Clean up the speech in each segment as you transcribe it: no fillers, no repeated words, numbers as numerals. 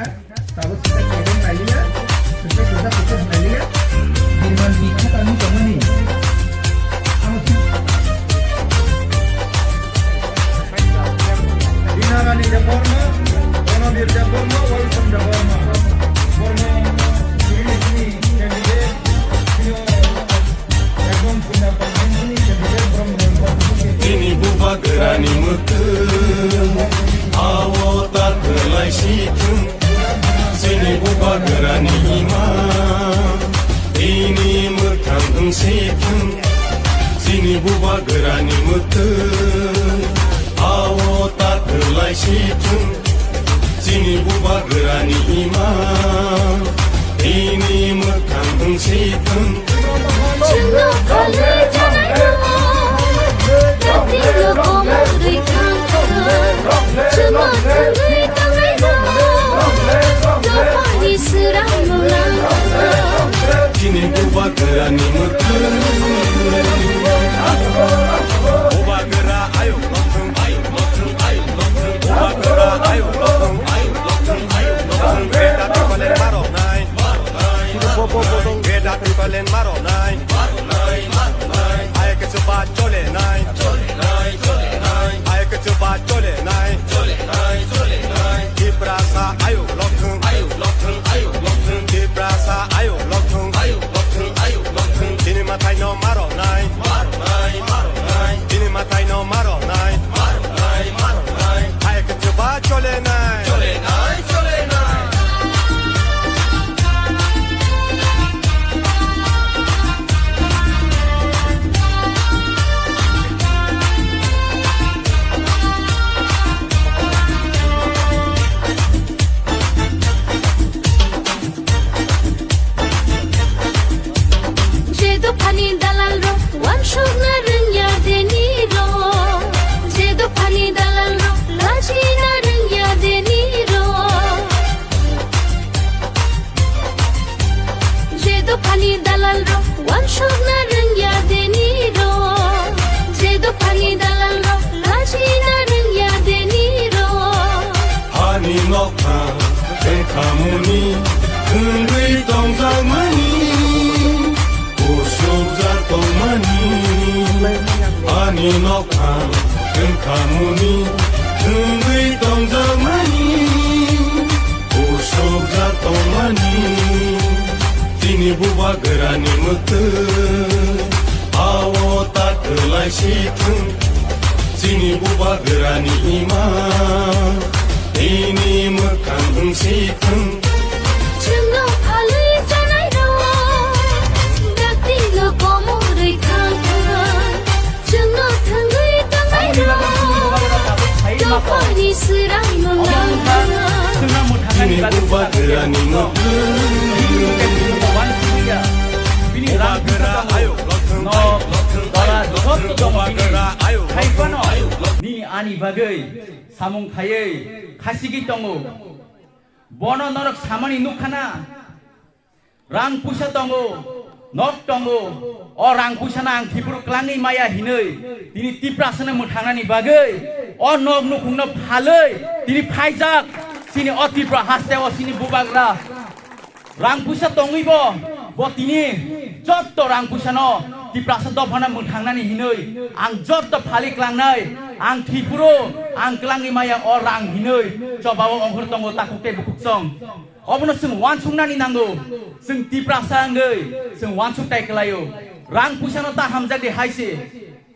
Amerika, tahu kita kirim lagi ya, kita putus lagi ya, dengan kita kami cuma nih. Dinarani Jaborma, Bonadir Jaborma, welcome Jaborma. Borma ini candidate, ini Jagon punya pemain ini candidate from Ini buba gerani mutum, awal terlai situng. Sini buba gerani imam, ini mekang situng. Sini buba gerani mutum, awal terlai situng. Sini buba gerani imam, ini mekang situng. Cuma kali jangan Hatinya kamu berikan Cuma tanggui tangai Dapat diserang melangkah Kini buba gerani mutum, buba gera ayo lotung, ayo lotung, ayo lotung, buba gera ayo lotung, ayo lotung, ayo lotung. Beda tipalen maro nai, beda tipalen maro nai, ayo kecoba chole nai, ayo kecoba chole nai, Ibrasa ayo lotung, ayo lotung, ayo lotung, Ibrasa ayo lotung, ayo lotung, ayo lotung. Kini matai no maro nai, kini matai no maro nai, ayo kecoba chole nai, chole nai, chole nai. Jedo pani dalal ro Wan shok na rengya deni ro Jedo pani dalal ro Laji na rengya deni ro Jedo pani dalal ro Wan shok na rengya deni ro Jedo pani dalal ro Laji na rengya deni ro Hani nokta, kamuni, kundui tongzang mani, usuk jatong mani. Hani nokta, kamuni, kundui tongzang mani, usuk jatong mani. Tini buba gerani mutum, awo tak terlai situng. Sini buba gerani imam, ini mekang situng. Cuma kali janai ro Dakti lo kamu berikan Cuma tanggui tangai ro Dapat diserang melangkah Kini buba gerani mutum, buba gera ayo lotung, ayo lotung, ayo lotung, buba gera ayo lotung, ayo lotung. Ni ani bagai samung khaye khasigi tongo bono norok samani nukhana rang pusa tongo nok tongo o rang pusana ang thipur klangi maya hinoi tini tiprasana muthangani bagai o nok nukhungna phaloi tini phaijak sini o tipra hastewa sini bubagra rang pusa tongibo bo tini jotto rang pusano tiprasa dofana muthangani hinoi ang jotto phalik langnai ang thipuro ang klangi maya o rang hinoi cobawo ongkhor tongo takukte bukuksong obono sung wansungnani nango sung tiprasa angoi sung wansuktai kelayo rang pusano ta hamjak de haisi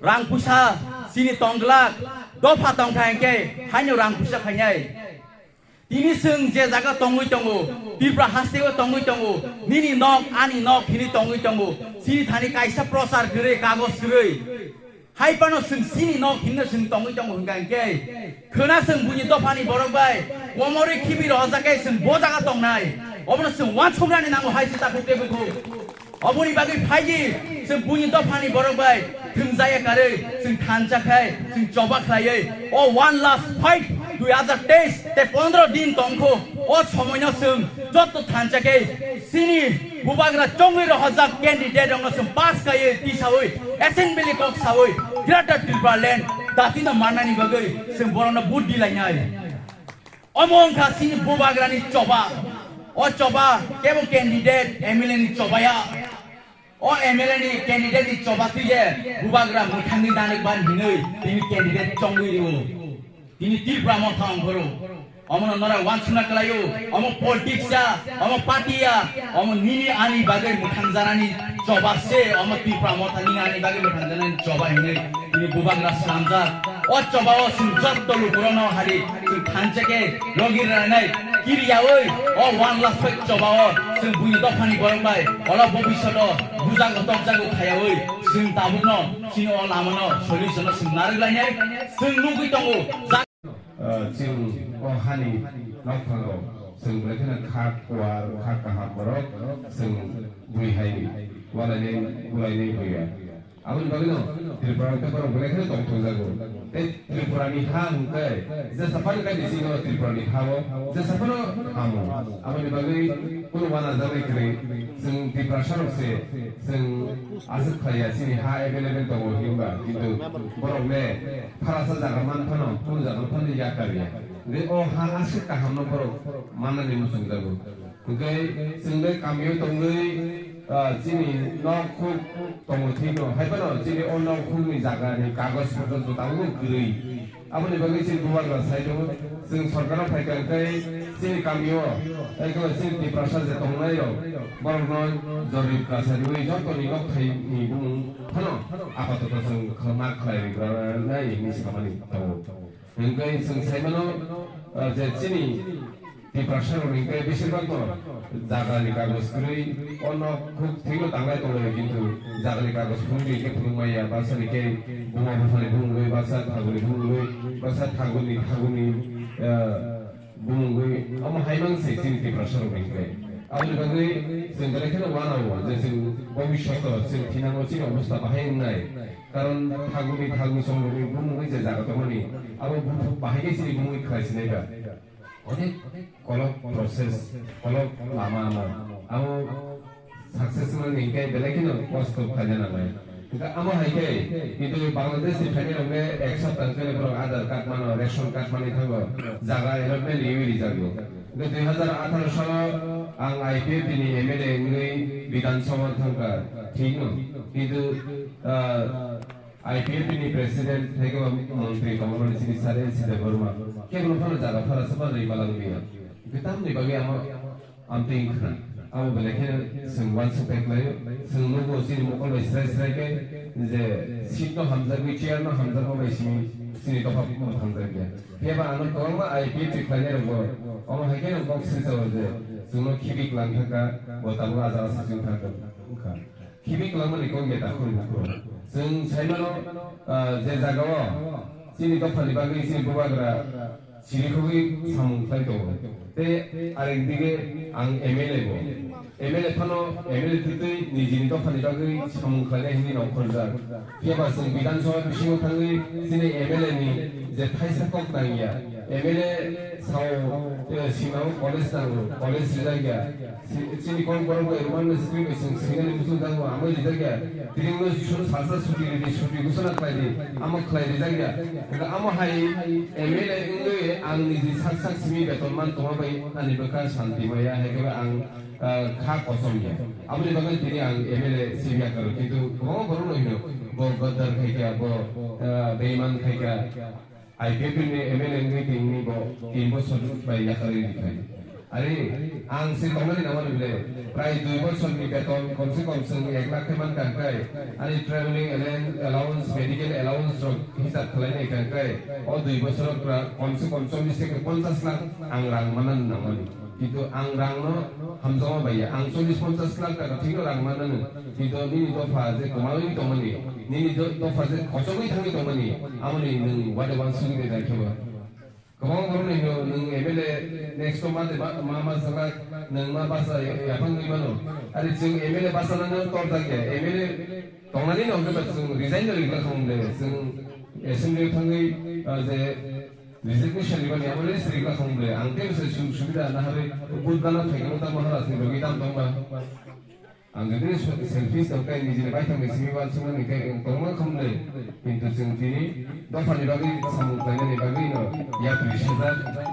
rang pusa sini tonglak dofa tongthangke hanyo rang pusa khainai tini sung je jaga tongui tongo tipra hastewa tongui tongo nini nok ani nok hini tongui tongo sini thani kaisa prosar gre kagos gre haipano sung sini nok hinna sung tongui tongo hingangke khona sung buni dofani borokbai komore khibi rojake sung bojaga tongnai obono sung wansomrani nango haisi ta khukte buku oboni bagi phaiji sung buni dofani borokbai thungjaya kare sung thanchakai sung choba khlaiye o one last fight 2023 te 15 din tongko o somoyna sung jotto thanchake sini bubagra chongir hajak candidate ong sung pass kaye tisawoi assembly kok sawoi greater Tripura land datina manani bagai sung borona bud dilainai Omong kasih bubagrani coba. O coba kebo candidate MLA ni coba ya. O MLA ni candidate ni coba tu je bubagra muthangi danik ban hinoi ini candidate chongui ro. Ini Tripura mo thang boro. Amon nora wansuna kalayo amo politics ya amo party ya amo nini ani bagai muthang jarani coba se amo Tripura mo thani ani bagai muthang jarani coba hinoi ini bubagra samja. O coba o sinjat tolu purono hari sing thanjeke logir ranai kiriya oi o 1 lakh coba o sing bui dofani borong bai ola bobishoto bujago tokjago khaya oi sing tabuno sing o lamono solution sing nariglainai sing nugui tongo 지금 한이 나타나고 성불에는 각과 각각하므로 성 무이하이 와라네 우라이네 보여 아무리 봐도 트리푸라 때문에 그래서 동통자고 트리푸라니 하는데 이제 사파리까지 지금 트리푸라니 하고 이제 사파로 하고 아무리 봐도 오늘 와나자에 그래 성 트리푸라 샤롭세 성 아스카야 지니 하에벨레벨 또 오히가 কিন্তু বড়লে ফারাসা জাগামান Fanon কোন জাগান Fanon ইয়াকারিয়া 근데 하 아스카 함노 버로 만나는 무슨 자고 그게 성대 감요 동의 지니 너코 동의로 하이바노 지니 온나 쿨미 자가니 কাগজ পর্যন্ত তাও 그의 아버님 거기 지금 부활과 사이로 지금 सरकार은 발견돼 지니 감요 이거 지니 프로세스 동네요 뭐는 저리 가서리 저거니 이거 타이니 하나 아파트 무슨 그만 클라이 그러나 이미지 가만히 또 그러니까 지금 사이바노 제 지니 이 프로세스는 그 বেশিরভাগ জাগানি কাগজ করি অন্য খুব ঠিকও তাঙ্গাই তো কিন্তু জাগানি কাগজ ফুলি কে ফুলমাইয়া বাসানি কে বুমা ফুলি বুমগই বাসা থাগুনি বুমগই বাসা থাগুনি বুমগই আম হাইমাংসে চিনতে প্রসার হইবে আউলি বাগৈ সেন্টারে কেন ওয়ানাও যে ভবিষ্যৎ সে ফিনাংসি অবস্থা বাহাই নাই কারণ থাগুনি সংগনি বুমগই যে জায়গা তমনি আবার বাহাইগেছি বুমগই খাইছি নাইবা অনেক কলক প্রসেস কলক লামা আমো সাকসেসফুল নিকে বেলেকিনো কষ্ট খাজা না নাই কিন্তু আমো হাইকে কিন্তু বাংলাদেশ এখানে আমরা 1 সপ্তাহ ধরে পুরো আধার কার্ড মানো রেশন কার্ড মানি থাকো জায়গা এরবে লিউরি যাবো কিন্তু 2018 সালে আং আইপিএফ নি এমএলএ নই বিধানসভা থাকা ঠিক ন কিন্তু IPF ni president থেকে মন্ত্রী কমল সিনি সারে সিধে বর্মা কেবল ফানো জায়গা ফারা সবা রে বালাং মিয়া গতাম নি বাগে আমতে ইনখনা আম বলেকে সংবাদ সপেকলাই সংনগো সিনি মকল ইসরাই কে যে সিটো হামজা গি চেয়ার না হামজা কো বাইসিমি সিনি তো ফাপ মো হামজা কে কেবা আনো কমা IPF খানে রগো অম হাইকে বক্স সিসো যে সুনো খিবিক লাং থাকা বতাবো আজারা সাজিন থাকা খিবিক লামনি কো মেটা কো जों साइमानो जे जागाव सिनि दफानि बागै सिनि बुबाग्रा सिरिखौबो सामुंथाय दङ ते आरो दिगे आं एमएलए फानो एमएलए थै निजिनि दफानि बागै सामुंखायनाय हिनि नखरजा केबा जों बिधानसभा बिसिङाव थाङै सिनि एमएलए नि जे थाइसा कक नांगिया एमएलए साव सिमाव कलेज नांगौ कलेज जायगा सिनि कोन बरबो एरमान स्क्रिम जों सिंगानि मुसुं दांगौ आमो जायगा तिरिङो सुन सासा सुटि गुसना खायदि आमो खायदि जायगा दा आमो हाय एमएलए इंगै आं निजि साक सिमि बेतन मान तमाबाय आनि बका शान्ति माया हेगबा आं खा कसमया आबुनि बागै तिरि आं एमएलए सिबिया करो किन्तु गोबां बरन नहिनो ब गद्दार खायगा ब बेइमान खायगा आइपिएफ नि एमएलए इंगै तिंनि ब 3 বছর बाय याखारि दिखाय আরে আং সে তমানি নামানো বিলে প্রায় 2 বছরনি বেতন কমসে কম जों 1 লাখ মান কানকাই আরে ট্রাভেলিং অ্যালাউন্স মেডিকেল অ্যালাউন্স হিসাব খালাইনাय কানকাই ও 2 বছর কমসে কম 40 থেকে 50 লাখ আং রাং মানান নামানি কিন্তু আং রাংনো হামজমা বাইয়া আং 40-50 লাখ টাকা ঠিক রাং মানানো কিন্তু নিনি দফা যে কমাই তমানি নিনি দফা যে কচগই থাকি তমানি আমনি নং ওয়াদে ওয়ান সুবিদে দাইখবা गोबां बरन नों एमएलए नेक्स्ट मा साला नों मा बासा याफां गैबानो आरो जों एमएलए बासानानो तल जागे एमएलए दंनानै दं जेनेबा जों रिजाइन जारिग्रा खालामदों जों एसेम्बलियाव थाङै जे रिजिगनेसन लिबानि आमले सिरिग्रा खालामदों आं टेमसे सुबिदा ना हारे बुधबाना फैगोन ता महाराजनि बगै दाम दंबा आं जुदि सेल्फि दंखाय निजे बायथांनि सिङाव वानसुंनायखाय दंमा खालामदों खिन्थु जों दिनै दफानि बागै सामुं खायनायनि बागै न यात्रिसाजा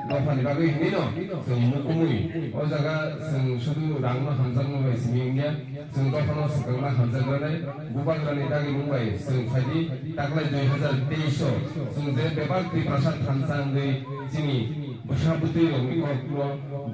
दफानि बागै हिनि न जों मुकुमुइ अ जागा जों शुधु रांनो हामजानो बायसिमिया जों दफानाव सुखांना हामजाग्रानाय गुबाग्रानि दागै बुंबाय जों फायदि दाख्लै 2023 जों जे बेबार त्रिप्रासाद थानसांदै जोंनि बुसाबुति रंनि क'क्ल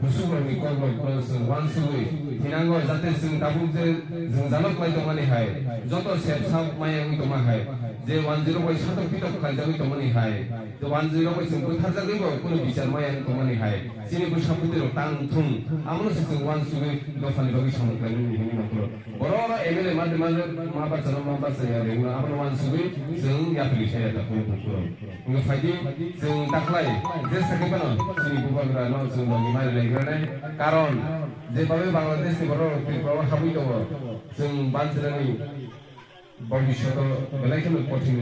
बुसुरंनि क'क्ल जों वानसुङै हिनांगौ जाहाथे जों दाबु जे जों जालकलाय दंमानिहाय जत सेबसाब मायां दंमाहाय जे 10 बाय सातक पिटक खायजागै दंमानिहाय जे 10 बाय जों बोथारजागैबो कुनु बिचार मायां दंमानिहाय जोंनि बुसाबुति रं तांथुं आमनो जों वानसुङै दफानि बागै सामख्लायनो हिनि नखर बर' एमएलए मा बाथ्रा रेंना आमनो वानसुङै जों याप्लिसाया दा बुकुराव इंगा फायदि जों दाख्लै जे साकेबानो जोंनि बुबाग्रा न जों ननि मारि लायग्रानाय कारन जेबाबे बांलादेशनि बर' त्रिपुराव हाबै दङ जों बानजिरानि भबिष्यत बेलायखौनो कठिन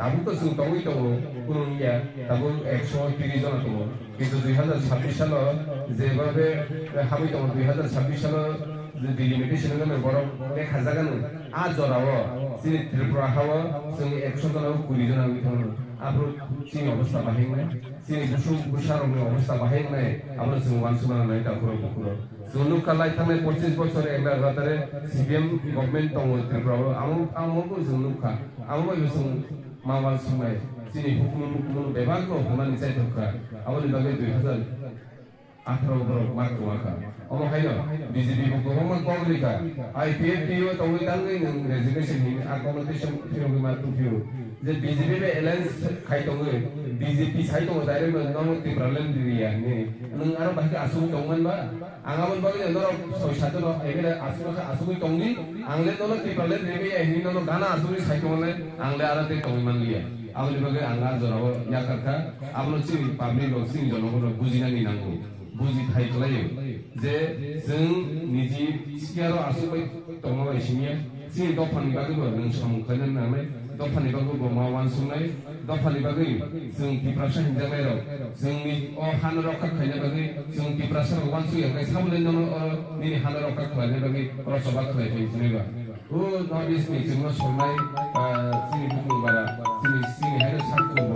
दाबोथ' जों दङै दङ कुनुनिया दाबो 130 जना दङ किन्तु 2026 सालाव जेबाबे हाबै दङ 2026 सालाव डिलिमिटेशन होनो बर' देखाजागानो आ जराव जोंनि त्रिपुरा हावा जोंनि 100 जनाव 20 जना बिथांमोन आब्रु जोंनि अबस्था बाहायनाय जोंनि बुसारनि अबस्था बाहायनाय आब्रु जों वानसुनानै दाखुराव बुकुराव जों कालाय थांनाय 25 बছর एकला गातारे सिबिएम गभर्नमेंट दङ त्रिपुराव आमोखौ जों नुखा आमोखौ जों मा वानसुनाय जोंनि हुकुम बेबारखौ हमनानै जायथखा आमोनि बागै 2018 बर' मार्क वाखा अमहायनो बीजेपी को गोबां कॉग्रिका आईपीएफटीओ तंगै दांगै नों रेजिग्नेशन नि अकोमोडेशन फिरंगै मा तुफियो जे बीजेपी बे एलायंस खाय दंगै बीजेपी साइ दङ डाइरेक्ट नों त्रिपुरालेन दिरिया नि नों आरो बाहाय आसु दंमोन बा आंगामोन बागै नों सय सात न एबे आसु दंनि आंले न त्रिपुरालेन रेबे हिनि न गाना आसु साइ दंले आंले आरो ते दंमोन मानलिया आंले बागै आंगा जराव याकाका आमनो चि पाब्लिक लक्सिं जनगण बुजिनानि नांगौ बुजि थाइखलायो जे जों निजि सियारो आसुबाय दङबा इसिनिया जों दफानि बागैबो नों सामखायनो नालाय दफानि बागैबो मा वानसुंनाय दफानि बागै जों तिप्रासा हिनजाबायराव जोंनि अ हान रखा खायनो बागै जों तिप्रासा वानसुयाखै सामले न नि हान रखा खायनो बागै रसबा खायफै जेनेबा ओ नर्थ इस्टनि जों संनाय जोंनि बुंबारा जोंनि हायनो साखु